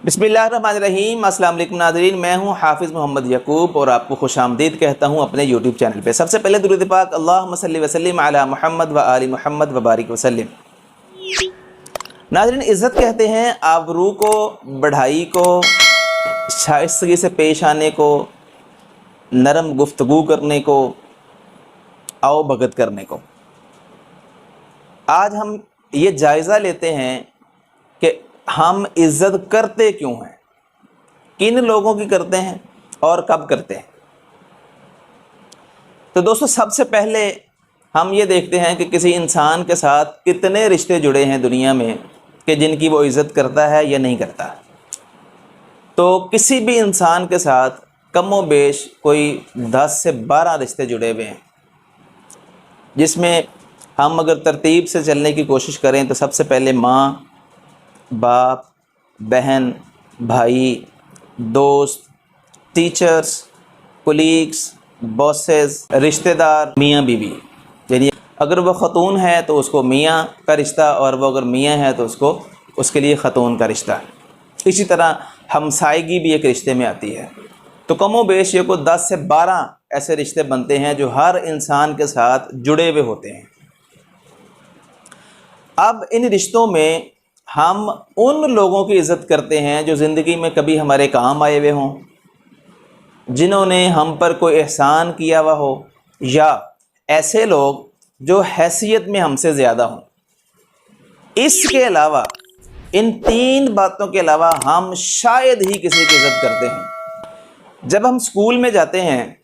बिस्मिल्लाहिर्रहमानिर्रहीम। अस्सलाम वालेकुम नाज़रीन, मैं हूँ हाफिज़ मोहम्मद यकूब और आपको खुशामदीद कहता हूँ अपने यूट्यूब चैनल पे। सबसे पहले दुरूद पाक अल्लाहुम्मा सल्लि व सल्लिम अला मुहम्मद व आलि मुहम्मद व बारिक वसल्लिम। नाज़रीन, इज़्ज़त कहते हैं आबरू को, बढ़ाई को, शाइस्तगी से पेश आने को, नरम गुफ्तगू करने को, आओ भगत करने को। आज हम ये जायज़ा लेते हैं कि हम इज़्ज़त करते क्यों हैं, किन लोगों की करते हैं और कब करते हैं। तो दोस्तों, सबसे पहले हम ये देखते हैं कि किसी इंसान के साथ कितने रिश्ते जुड़े हैं दुनिया में कि जिनकी वो इज़्ज़त करता है या नहीं करता। तो किसी भी इंसान के साथ कम व बेश कोई 10 से 12 रिश्ते जुड़े हुए हैं, जिसमें हम अगर तरतीब से चलने की कोशिश करें तो सबसे पहले माँ, बाप, बहन, भाई, दोस्त, टीचर्स, कोलीग्स, बॉसेस, रिश्तेदार, मियाँ बीवी। यानी अगर वो ख़तून है तो उसको मियाँ का रिश्ता, और वो अगर मियाँ है तो उसको उसके लिए ख़तून का रिश्ता। इसी तरह हमसायगी भी एक रिश्ते में आती है। तो कमो बेश ये को 10 से 12 ऐसे रिश्ते बनते हैं जो हर इंसान के साथ जुड़े हुए होते हैं। अब इन रिश्तों में हम उन लोगों की इज़्ज़त करते हैं जो ज़िंदगी में कभी हमारे काम आए हुए हों, जिन्होंने हम पर कोई एहसान किया हुआ हो, या ऐसे लोग जो हैसियत में हमसे ज़्यादा हों। इसके अलावा, इन 3 बातों के अलावा हम शायद ही किसी की इज़्ज़त करते हैं। जब हम स्कूल में जाते हैं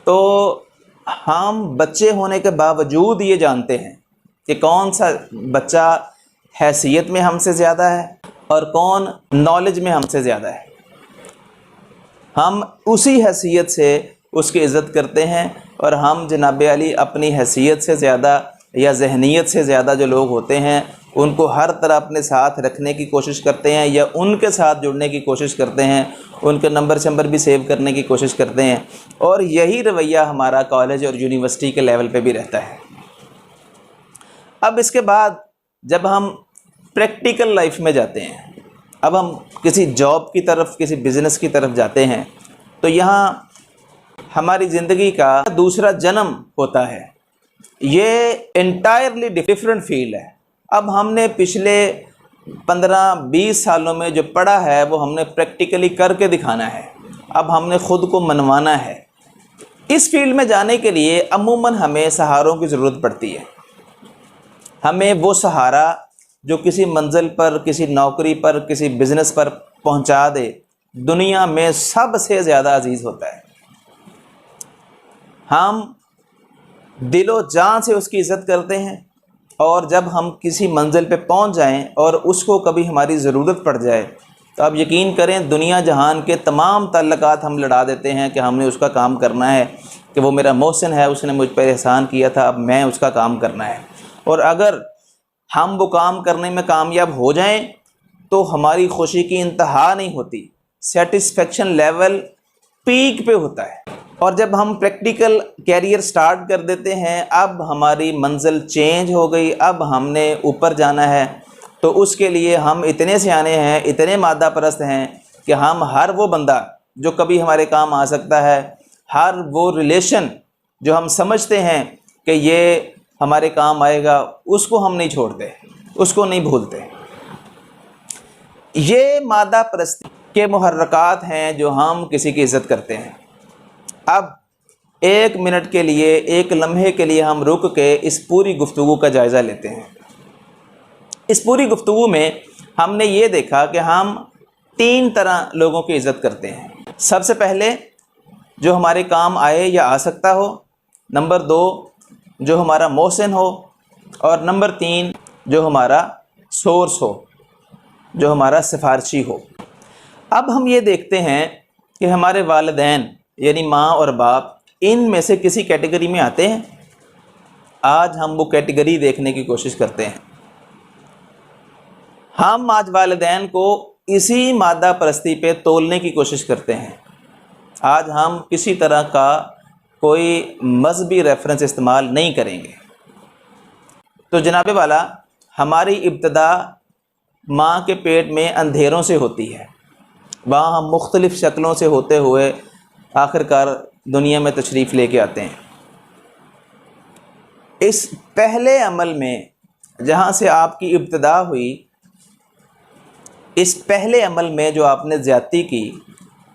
तो हम बच्चे होने के बावजूद ये जानते हैं कि कौन सा बच्चा हैसियत में हमसे ज़्यादा है और कौन नॉलेज में हमसे ज़्यादा है। हम उसी हैसियत से उसकी इज़्ज़त करते हैं, और हम जनाब अली अपनी हैसियत से ज़्यादा या जहनीत से ज़्यादा जो लोग होते हैं उनको हर तरह अपने साथ रखने की कोशिश करते हैं, या उनके साथ जुड़ने की कोशिश करते हैं, उनके नंबर शंबर भी सेव करने की कोशिश करते हैं। और यही रवैया हमारा कॉलेज और यूनिवर्सिटी के लेवल पे भी रहता है। अब इसके बाद जब हम प्रैक्टिकल लाइफ में जाते हैं, अब हम किसी जॉब की तरफ, किसी बिज़नेस की तरफ जाते हैं, तो यहाँ हमारी ज़िंदगी का दूसरा जन्म होता है। ये एंटायरली डिफरेंट फील्ड है। अब हमने पिछले 15-20 सालों में जो पढ़ा है वो हमने प्रैक्टिकली करके दिखाना है। अब हमने ख़ुद को मनवाना है। इस फील्ड में जाने के लिए अमूमन हमें सहारों की ज़रूरत पड़ती है। हमें वो सहारा जो किसी मंजिल पर, किसी नौकरी पर, किसी बिज़नेस पर पहुंचा दे, दुनिया में सबसे ज़्यादा अजीज़ होता है। हम दिलो जान से उसकी इज़्ज़त करते हैं, और जब हम किसी मंजिल पे पहुंच जाएं और उसको कभी हमारी ज़रूरत पड़ जाए तो आप यकीन करें दुनिया जहान के तमाम ताल्लुकात हम लड़ा देते हैं कि हमने उसका काम करना है, कि वो मेरा मोहसिन है, उसने मुझ पर एहसान किया था, अब मैं उसका काम करना है। और अगर हम वो काम करने में कामयाब हो जाएं तो हमारी खुशी की इंतहा नहीं होती, सेटिस्फेक्शन लेवल पीक पे होता है। और जब हम प्रैक्टिकल कैरियर स्टार्ट कर देते हैं, अब हमारी मंजिल चेंज हो गई, अब हमने ऊपर जाना है, तो उसके लिए हम इतने सियाने हैं, इतने मादा परस्त हैं कि हम हर वो बंदा जो कभी हमारे काम आ सकता है, हर वो रिलेशन जो हम समझते हैं कि ये हमारे काम आएगा, उसको हम नहीं छोड़ते, उसको नहीं भूलते। ये मादा परस्ती के मुहर्रकात हैं जो हम किसी की इज़्ज़त करते हैं। अब 1 मिनट के लिए, 1 लम्हे के लिए हम रुक के इस पूरी गुफ्तगू का जायज़ा लेते हैं। इस पूरी गुफ्तगू में हमने ये देखा कि हम 3 तरह लोगों की इज़्ज़त करते हैं। सबसे पहले जो हमारे काम आए या आ सकता हो, नंबर 2 जो हमारा मोहसिन हो, और नंबर 3 जो हमारा सोर्स हो, जो हमारा सिफारशी हो। अब हम ये देखते हैं कि हमारे वालिदैन यानी माँ और बाप इनमें से किसी कैटेगरी में आते हैं। आज हम वो कैटेगरी देखने की कोशिश करते हैं। हम आज वालिदैन को इसी मादा परस्ती पे तोलने की कोशिश करते हैं। आज हम किसी तरह का कोई मजहबी रेफरेंस इस्तेमाल नहीं करेंगे। तो जनाबे वाला, हमारी इब्तदा माँ के पेट में अंधेरों से होती है, वहाँ हम मुख्तलिफ़ शक्लों से होते हुए आखिरकार दुनिया में तशरीफ़ लेके आते हैं। इस पहले अमल में जहाँ से आपकी इब्तिदा हुई, इस पहले अमल में जो आपने ज़्यादती की,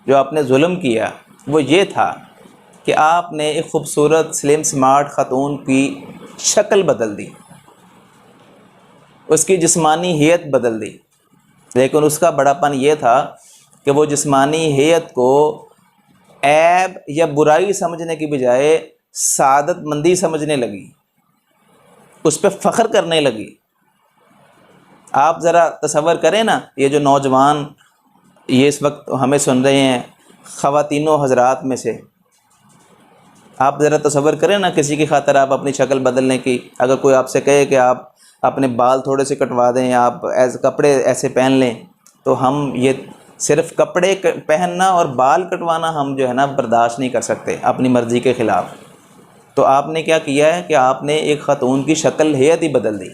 जो आपने जुल्म किया, वो ये था कि आपने एक ख़ूबसूरत स्लिम स्मार्ट ख़ातून की शक्ल बदल दी, उसकी जिस्मानी हैयत बदल दी। लेकिन उसका बड़ापन ये था कि वो जिस्मानी हैयत को ऐब या बुराई समझने की बजाय सादतमंदी समझने लगी, उस पर फ़ख्र करने लगी। आप ज़रा तसव्वुर करें ना, ये जो नौजवान ये इस वक्त हमें सुन रहे हैं, ख़वातीनों हज़रात में से, आप ज़रा तसव्वुर करें ना, किसी की खातिर आप अपनी शक्ल बदलने की, अगर कोई आपसे कहे कि आप अपने बाल थोड़े से कटवा दें, आप ऐसे कपड़े ऐसे पहन लें, तो हम ये सिर्फ़ कपड़े पहनना और बाल कटवाना हम जो है ना बर्दाश्त नहीं कर सकते अपनी मर्ज़ी के ख़िलाफ़। तो आपने क्या किया है कि आपने एक ख़ातून की शक्ल हैयत ही बदल दी।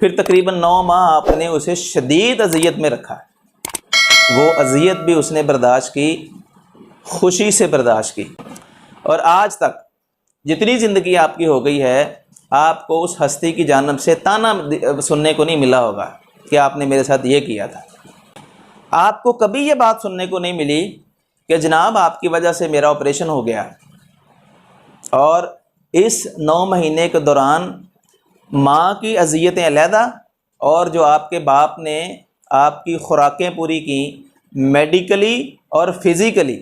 फिर तकरीबन 9 माह आपने उसे शदीद अज़ियत में रखा। वो अज़ियत भी उसने बर्दाश्त की, खुशी से बर्दाश्त की, और आज तक जितनी ज़िंदगी आपकी हो गई है, आपको उस हस्ती की जानिब से ताना सुनने को नहीं मिला होगा कि आपने मेरे साथ ये किया था। आपको कभी ये बात सुनने को नहीं मिली कि जनाब आपकी वजह से मेरा ऑपरेशन हो गया, और इस 9 महीने के दौरान माँ की अज़ियतें अलहदा और जो आपके बाप ने आपकी खुराकें पूरी की मेडिकली और फिज़िकली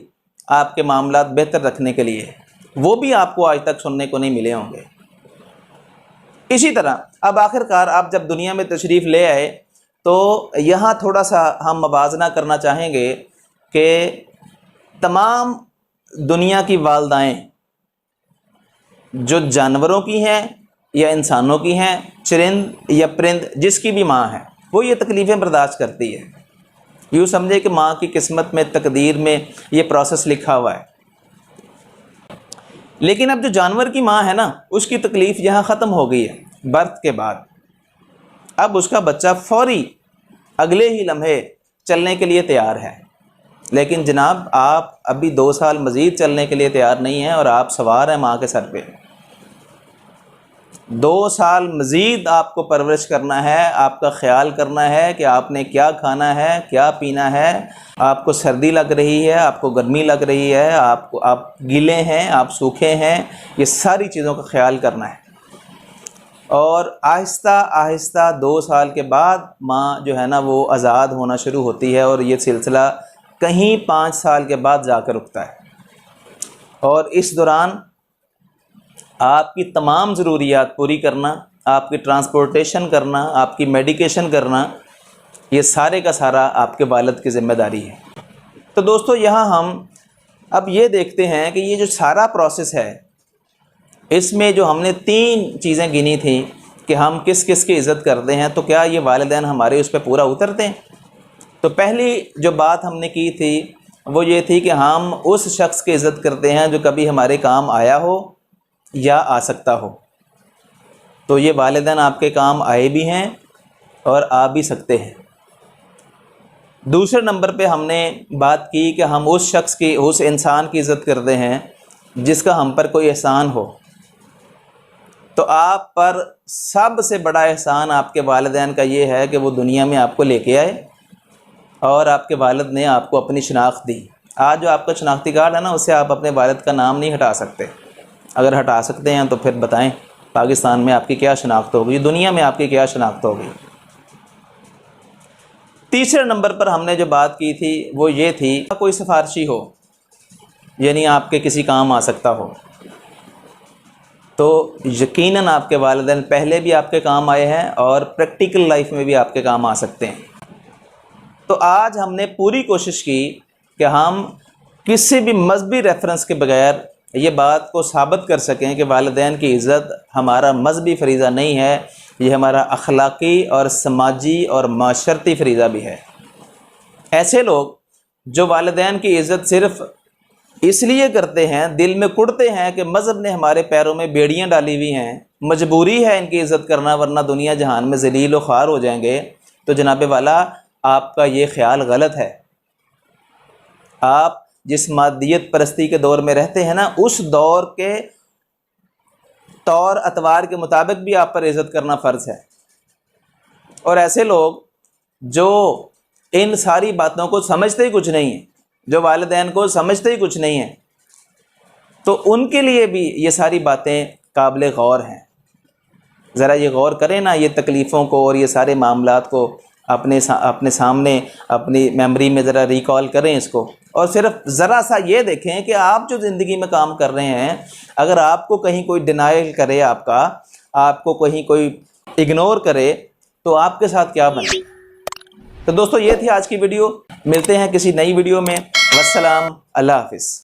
आपके मामलात बेहतर रखने के लिए, वो भी आपको आज तक सुनने को नहीं मिले होंगे। इसी तरह अब आखिरकार आप जब दुनिया में तशरीफ़ ले आए, तो यहाँ थोड़ा सा हम मवाज़ना करना चाहेंगे कि तमाम दुनिया की वालदाएँ जो जानवरों की हैं या इंसानों की हैं, चरिंद या परिंद, जिसकी भी माँ है, वो ये तकलीफ़ें बर्दाश्त करती है। यूँ समझे कि माँ की किस्मत में, तकदीर में ये प्रोसेस लिखा हुआ है। लेकिन अब जो जानवर की माँ है ना, उसकी तकलीफ़ यहाँ ख़त्म हो गई है बर्थ के बाद। अब उसका बच्चा फ़ौरी अगले ही लम्हे चलने के लिए तैयार है। लेकिन जनाब आप अभी 2 साल मज़ीद चलने के लिए तैयार नहीं हैं, और आप सवार हैं माँ के सर पे। 2 साल मज़ीद आपको परवरिश करना है, आपका ख़्याल करना है कि आपने क्या खाना है, क्या पीना है, आपको सर्दी लग रही है, आपको गर्मी लग रही है, आप गीले हैं, आप सूखे हैं, ये सारी चीज़ों का ख्याल करना है। और आहिस्ता आहिस्ता 2 साल के बाद माँ जो है ना वो आज़ाद होना शुरू होती है, और ये सिलसिला कहीं 5 साल के बाद जाकर रुकता है। और इस दौरान आपकी तमाम ज़रूरियात पूरी करना, आपकी ट्रांसपोर्टेशन करना, आपकी मेडिकेशन करना, ये सारे का सारा आपके वालिद की ज़िम्मेदारी है। तो दोस्तों यहाँ हम अब ये देखते हैं कि ये जो सारा प्रोसेस है, इसमें जो हमने 3 चीज़ें गिनी थी कि हम किस किस की इज़्ज़त करते हैं, तो क्या ये वालिदैन हमारे उस पर पूरा उतरते हैं? तो पहली जो बात हमने की थी वो ये थी कि हम उस शख्स की इज़्ज़त करते हैं जो कभी हमारे काम आया हो या आ सकता हो। तो ये वालिदैन आपके काम आए भी हैं और आ भी सकते हैं। दूसरे नंबर पे हमने बात की कि हम उस शख्स की, उस इंसान की इज़्ज़त करते हैं जिसका हम पर कोई एहसान हो। तो आप पर सबसे बड़ा एहसान आपके वालिदैन का ये है कि वो दुनिया में आपको लेके आए और आपके वालिद ने आपको अपनी शनाख्त दी। आज जो आपका शनाख्ती कार्ड है ना, उससे आप अपने वालिद का नाम नहीं हटा सकते। अगर हटा सकते हैं तो फिर बताएं पाकिस्तान में आपकी क्या शनाख्त होगी, दुनिया में आपकी क्या शनाख्त होगी। तीसरे नंबर पर हमने जो बात की थी वो ये थी, कोई सिफारशी हो, यानी आपके किसी काम आ सकता हो, तो यकीनन आपके वालिदैन पहले भी आपके काम आए हैं और प्रैक्टिकल लाइफ में भी आपके काम आ सकते हैं। तो आज हमने पूरी कोशिश की कि हम किसी भी मजहबी रेफरेंस के बगैर ये बात को साबित कर सकें कि वालिदैन की इज़्ज़त हमारा मजहबी फ़रीज़ा नहीं है, ये हमारा अखलाक़ी और समाजी और माशरती फ़रीज़ा भी है। ऐसे लोग जो वालिदैन की इज़्ज़त सिर्फ़ इसलिए करते हैं, दिल में कुड़ते हैं कि मज़हब ने हमारे पैरों में बेड़ियाँ डाली हुई हैं, मजबूरी है इनकी इज़्ज़त करना, वरना दुनिया जहान में ज़लील व ख़ार हो जाएंगे, तो जनाब वाला आपका ये ख्याल गलत है। आप जिस मादियत परस्ती के दौर में रहते हैं ना, उस दौर के तौर अतवार के मुताबिक भी आप पर इज़्ज़त करना फ़र्ज़ है। और ऐसे लोग जो इन सारी बातों को समझते ही कुछ नहीं है, जो वालिदैन को समझते ही कुछ नहीं है, तो उनके लिए भी ये सारी बातें काबिल गौर हैं। ज़रा ये गौर करें ना, ये तकलीफ़ों को और ये सारे मामलात को अपने सामने अपनी मेमोरी में ज़रा रिकॉल करें इसको, और सिर्फ ज़रा सा ये देखें कि आप जो ज़िंदगी में काम कर रहे हैं, अगर आपको कहीं कोई डिनाइल करे, आपको कहीं कोई इग्नोर करे, तो आपके साथ क्या बने। तो दोस्तों, ये थी आज की वीडियो। मिलते हैं किसी नई वीडियो में। वस्सलाम, अल्लाह हाफ़िज़।